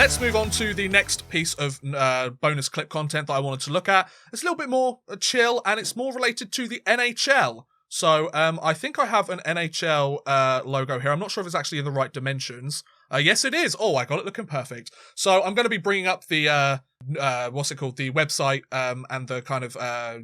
let's move on to the next piece of bonus clip content that I wanted to look at. It's a little bit more chill, and it's more related to the NHL. So I think I have an NHL logo here. I'm not sure if it's actually in the right dimensions. Yes, it is. Oh, I got it looking perfect. So I'm going to be bringing up the, the website and the kind of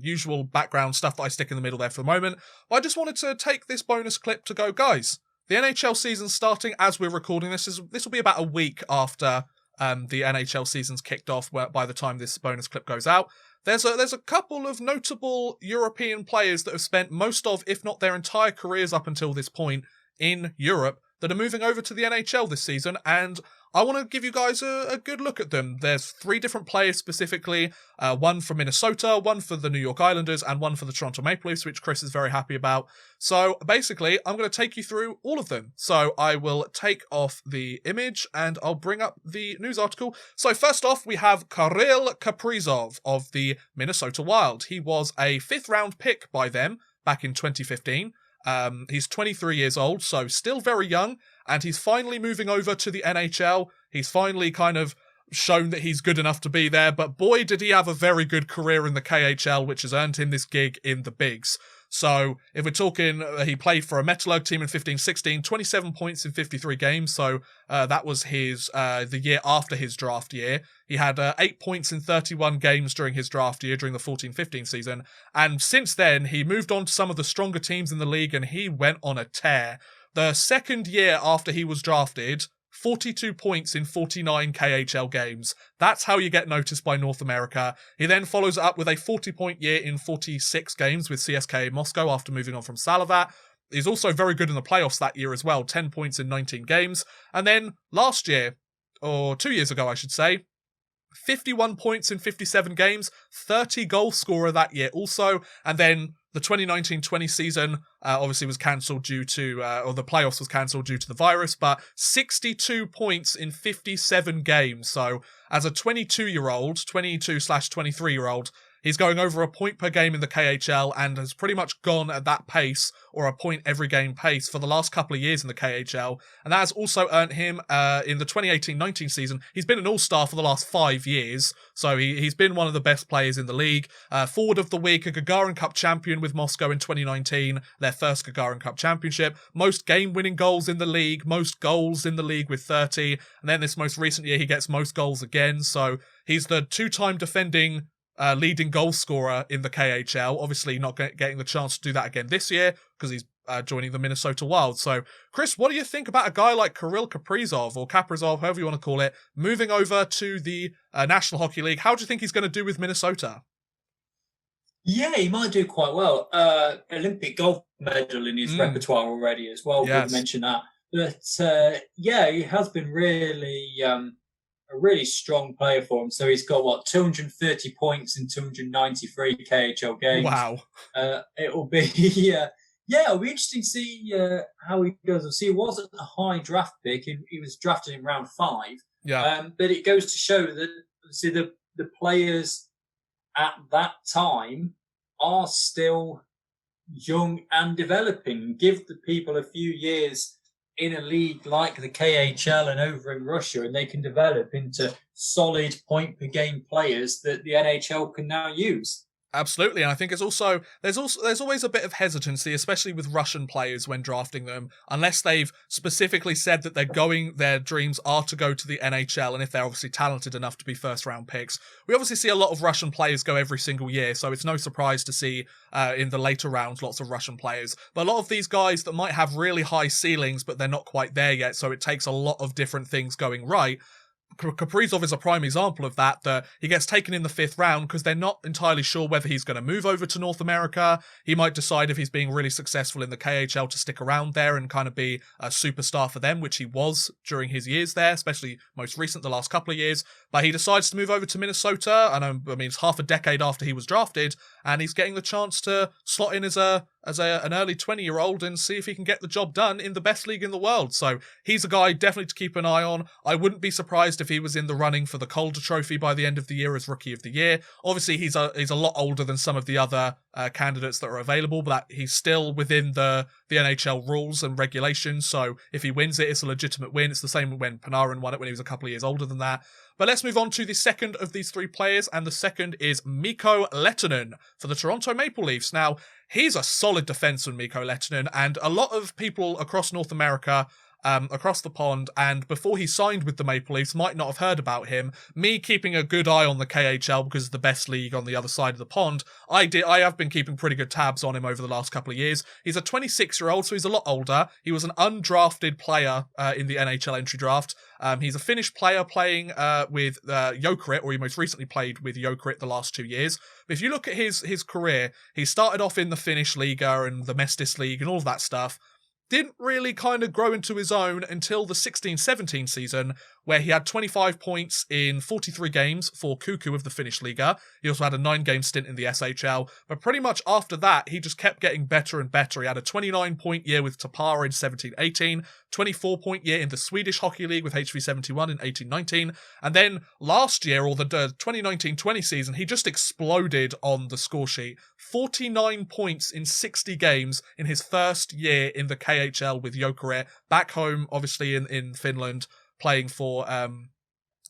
usual background stuff that I stick in the middle there for the moment. But I just wanted to take this bonus clip to go, guys, the NHL season's starting as we're recording this. This will be about a week after the NHL season's kicked off by the time this bonus clip goes out. There's a couple of notable European players that have spent most of, if not their entire careers up until this point, in Europe that are moving over to the NHL this season, and I want to give you guys a good look at them. There's 3 different players specifically, one from Minnesota, one for the New York Islanders, and one for the Toronto Maple Leafs, which Chris is very happy about. So basically, I'm going to take you through all of them. So I will take off the image, and I'll bring up the news article. So first off, we have Carril Caprizov of the Minnesota Wild. He was a 5th round pick by them back in 2015. He's 23 years old, so still very young, and he's finally moving over to the NHL. He's finally kind of shown that he's good enough to be there, but boy, did he have a very good career in the KHL, which has earned him this gig in the bigs. So if we're talking, he played for a Metallurg team in 15-16, 27 points in 53 games, so that was his the year after his draft year. He had 8 points in 31 games during his draft year, during the 14-15 season, and since then, he moved on to some of the stronger teams in the league, and he went on a tear. The second year after he was drafted, 42 points in 49 KHL games. That's how you get noticed by North America. He then follows it up with a 40-point year in 46 games with CSKA Moscow after moving on from Salavat. He's also very good in the playoffs that year as well, 10 points in 19 games. And then last year, or 2 years ago I should say, 51 points in 57 games, 30 goal scorer that year also, and then the 2019-20 season obviously was cancelled due to, or the playoffs was cancelled due to the virus, but 62 points in 57 games. So as a 22-year-old, 22/23-year-old, he's going over a point per game in the KHL and has pretty much gone at that pace, or a point every game pace, for the last couple of years in the KHL. And that has also earned him, in the 2018-19 season, he's been an all-star for the last 5 years. So he's been one of the best players in the league. Forward of the week, a Gagarin Cup champion with Moscow in 2019, their first Gagarin Cup championship. Most game-winning goals in the league, most goals in the league with 30. And then this most recent year, he gets most goals again. So he's the 2-time defending leading goal scorer in the KHL, obviously not getting the chance to do that again this year because he's joining the Minnesota Wild. So, Chris, what do you think about a guy like Kirill Kaprizov, or Kaprizov, however you want to call it, moving over to the National Hockey League? How do you think he's going to do with Minnesota? Yeah, he might do quite well. Olympic gold medal in his repertoire already as well. Yes. Good to mention that. But yeah, he has been really a really strong player for him. So he's got 230 points in 293 KHL games. Wow. It'll be it'll be interesting to see how he goes. See, he wasn't a high draft pick. He was drafted in round 5. Yeah. But it goes to show that the players at that time are still young and developing. Give the people a few years in a league like the KHL and over in Russia, and they can develop into solid point per game players that the NHL can now use. Absolutely, and I think there's always a bit of hesitancy, especially with Russian players when drafting them, unless they've specifically said that their dreams are to go to the NHL, and if they're obviously talented enough to be first round picks. We obviously see a lot of Russian players go every single year, so it's no surprise to see in the later rounds lots of Russian players. But a lot of these guys that might have really high ceilings, but they're not quite there yet, so it takes a lot of different things going right. Kaprizov is a prime example of that he gets taken in the 5th round because they're not entirely sure whether he's going to move over to North America. He might decide, if he's being really successful in the KHL, to stick around there and kind of be a superstar for them, which he was during his years there, especially most recent, the last couple of years. But he decides to move over to Minnesota, and I mean, it's half a decade after he was drafted, and he's getting the chance to slot in as an early 20-year-old and see if he can get the job done in the best league in the world. So he's a guy definitely to keep an eye on. I wouldn't be surprised if he was in the running for the Calder Trophy by the end of the year as Rookie of the Year. Obviously, he's a lot older than some of the other candidates that are available, but he's still within the NHL rules and regulations. So if he wins it, it's a legitimate win. It's the same when Panarin won it when he was a couple of years older than that. But let's move on to the second of these three players, and the second is Mikko Lehtonen for the Toronto Maple Leafs. Now, he's a solid defenseman, Mikko Lehtonen, and a lot of people across North America, across the pond, and before he signed with the Maple Leafs, might not have heard about him. Me keeping a good eye on the KHL because it's the best league on the other side of the pond, I have been keeping pretty good tabs on him over the last couple of years. He's a 26-year-old, so he's a lot older. He was an undrafted player in the NHL entry draft. He's a Finnish player playing with Jokerit, or he most recently played with Jokerit the last 2 years. But if you look at his career, he started off in the Finnish Liga and the Mestis League and all of that stuff. Didn't really kind of grow into his own until the 16-17 season, where he had 25 points in 43 games for Kuku of the Finnish Liga. He also had a 9-game stint in the SHL, but pretty much after that, he just kept getting better and better. He had a 29-point year with Tappara in 17-18, 24-point year in the Swedish Hockey League with HV71 in 18-19, and then last year, or the 2019-20 season, he just exploded on the score sheet. 49 points in 60 games in his first year in the KHL with Jokerit, back home, obviously in Finland, playing for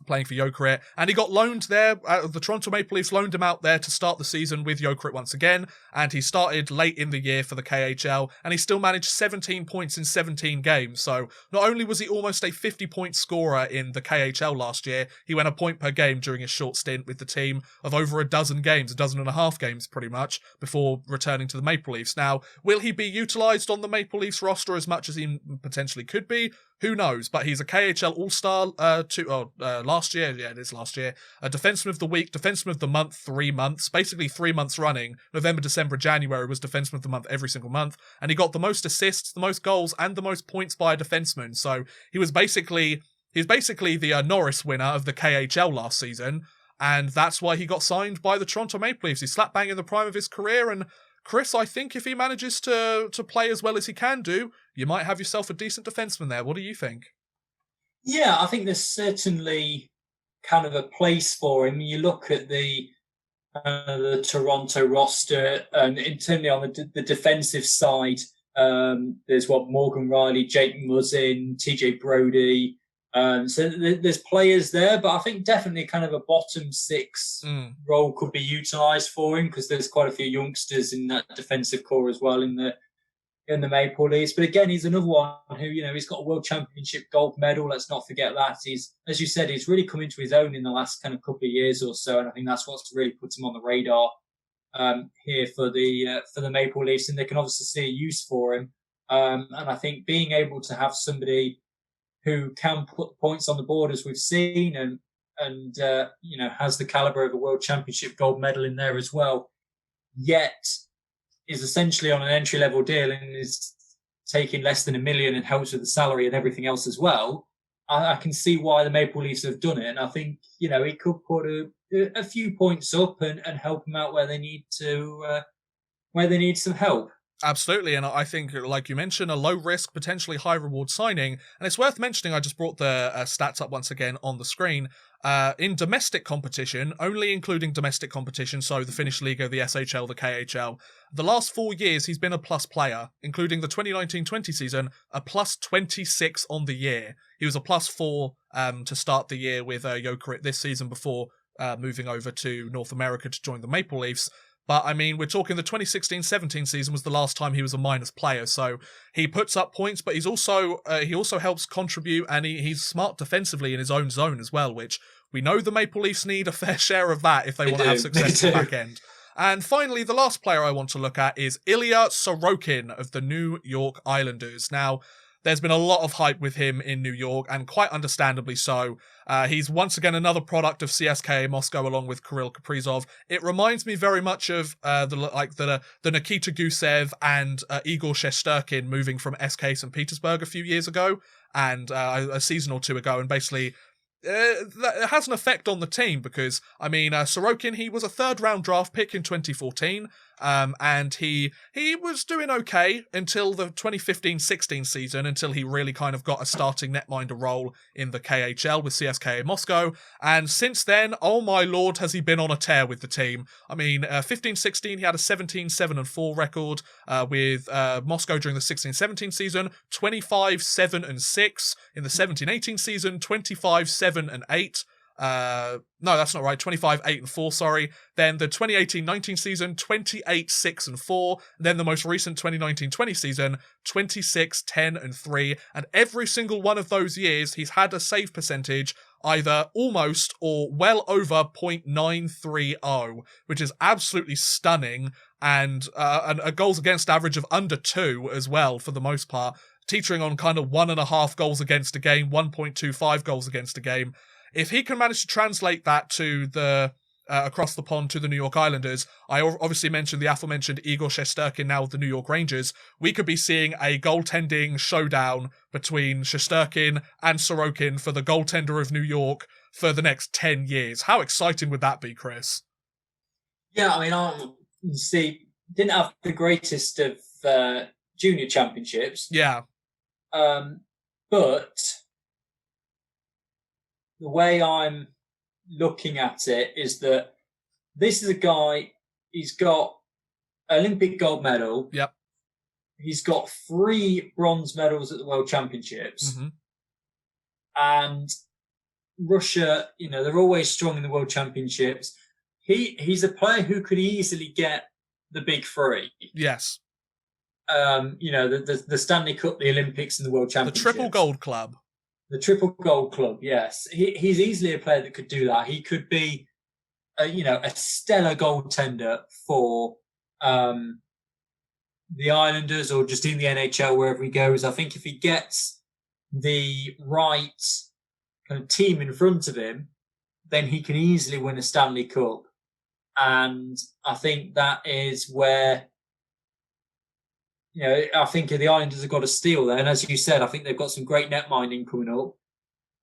Jokerit, and he got loaned there. The Toronto Maple Leafs loaned him out there to start the season with Jokerit once again, and he started late in the year for the KHL, and he still managed 17 points in 17 games. So not only was he almost a 50-point scorer in the KHL last year, he went a point per game during his short stint with the team of over a dozen and a half games pretty much, before returning to the Maple Leafs. Now, will he be utilised on the Maple Leafs roster as much as he potentially could be? Who knows? But he's a KHL All-Star last year. Yeah, it is last year. A Defenseman of the Week, Defenseman of the Month, 3 months. Basically 3 months running. November, December, January was Defenseman of the Month every single month. And he got the most assists, the most goals, and the most points by a defenseman. So he's basically the Norris winner of the KHL last season. And that's why he got signed by the Toronto Maple Leafs. He's slap bang in the prime of his career, and Chris, I think if he manages to play as well as he can do, you might have yourself a decent defenseman there. What do you think? Yeah, I think there's certainly kind of a place for him. You look at the Toronto roster, and internally on the defensive side, there's Morgan Riley, Jake Muzzin, TJ Brody. So there's players there, but I think definitely kind of a bottom six role could be utilised for him, because there's quite a few youngsters in that defensive core as well in the Maple Leafs. But again, he's another one who, he's got a World Championship gold medal. Let's not forget that. He's, as you said, he's really come into his own in the last kind of couple of years or so, and I think that's what's really put him on the radar here for the Maple Leafs, and they can obviously see a use for him. And I think being able to have somebody who can put points on the board, as we've seen, and has the caliber of a World Championship gold medal in there as well, yet is essentially on an entry-level deal and is taking less than $1 million and helps with the salary and everything else as well. I can see why the Maple Leafs have done it, and I think it could put a few points up and help them out where they need some help. Absolutely, and I think, like you mentioned, a low-risk, potentially high-reward signing. And it's worth mentioning, I just brought the stats up once again on the screen. In domestic competition, only including domestic competition, so the Finnish Liga, the SHL, the KHL, the last 4 years he's been a plus player, including the 2019-20 season, a plus 26 on the year. He was a plus 4 to start the year with Jokerit this season before moving over to North America to join the Maple Leafs. But, I mean, we're talking the 2016-17 season was the last time he was a minus player. So he puts up points, but he also helps contribute, and he's smart defensively in his own zone as well, which we know the Maple Leafs need a fair share of that if they want to have success in the back end. And finally, the last player I want to look at is Ilya Sorokin of the New York Islanders. Now, there's been a lot of hype with him in New York, and quite understandably so. He's once again another product of CSKA Moscow along with Carril Caprizov. It reminds me very much of the Nikita Gusev and Igor Sturkey moving from SK St. Petersburg a few years ago, and a season or two ago, and basically that has an effect on the team because, I mean, Sorokin, he was a third-round draft pick in 2014, and he was doing okay until the 2015-16 season, until he really kind of got a starting netminder role in the KHL with CSKA Moscow, and since then, oh my lord, has he been on a tear with the team. I mean, 15-16, he had a 17-7-4 record with Moscow during the 16-17 season, 25-7-6 in the 17-18 season, 25-7-8. No, that's not right. 25-8-4, sorry. Then the 2018-19 season, 28-6-4. Then the most recent 2019-20 season, 26-10-3. And every single one of those years, he's had a save percentage either almost or well over .930, which is absolutely stunning. And a goals against average of under 2 as well, for the most part, teetering on kind of 1.5 goals against a game, 1.25 goals against a game. If he can manage to translate that to the across the pond to the New York Islanders, I obviously mentioned the aforementioned Igor Sturkey now with the New York Rangers, we could be seeing a goaltending showdown between Shesterkin and Sorokin for the goaltender of New York for the next 10 years. How exciting would that be, Chris? Yeah, I mean, didn't have the greatest of junior championships. Yeah. But the way I'm looking at it is that this is a guy, he's got Olympic gold medal. Yep. He's got 3 bronze medals at the World Championships. Mm-hmm. And Russia, they're always strong in the World Championships. He's a player who could easily get the big 3. Yes. The Stanley Cup, the Olympics, and the World Championships. The Triple Gold Club. The Triple Gold Club, yes. He's easily a player that could do that. He could be, a stellar goaltender for the Islanders or just in the NHL, wherever he goes. I think if he gets the right kind of team in front of him, then he can easily win a Stanley Cup. And I think that is where, I think the Islanders have got a steal there. And as you said, I think they've got some great net minding coming up.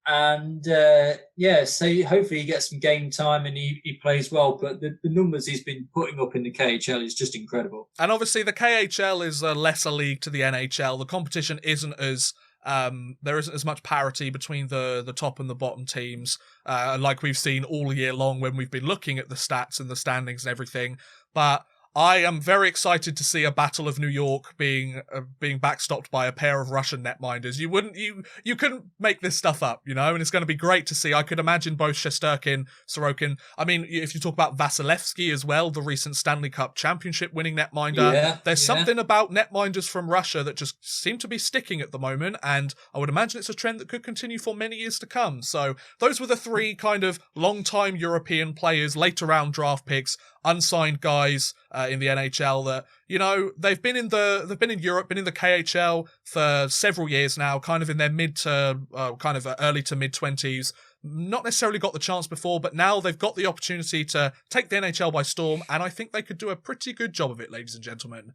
And, so hopefully he gets some game time and he plays well. But the numbers he's been putting up in the KHL is just incredible. And obviously the KHL is a lesser league to the NHL. The competition isn't as... there isn't as much parity between the top and the bottom teams, like we've seen all year long when we've been looking at the stats and the standings and everything. But I am very excited to see a Battle of New York being backstopped by a pair of Russian netminders. You couldn't make this stuff up, and it's going to be great to see. I could imagine both Shesterkin, Sorokin. I mean, if you talk about Vasilevsky as well, the recent Stanley Cup championship winning netminder, there's something about netminders from Russia that just seem to be sticking at the moment, and I would imagine it's a trend that could continue for many years to come. So those were the 3 kind of long-time European players, later round draft picks, unsigned guys in the NHL that, they've been in Europe, been in the KHL for several years now, kind of in their mid to early to mid 20s, not necessarily got the chance before, but now they've got the opportunity to take the NHL by storm, and I think they could do a pretty good job of it, ladies and gentlemen.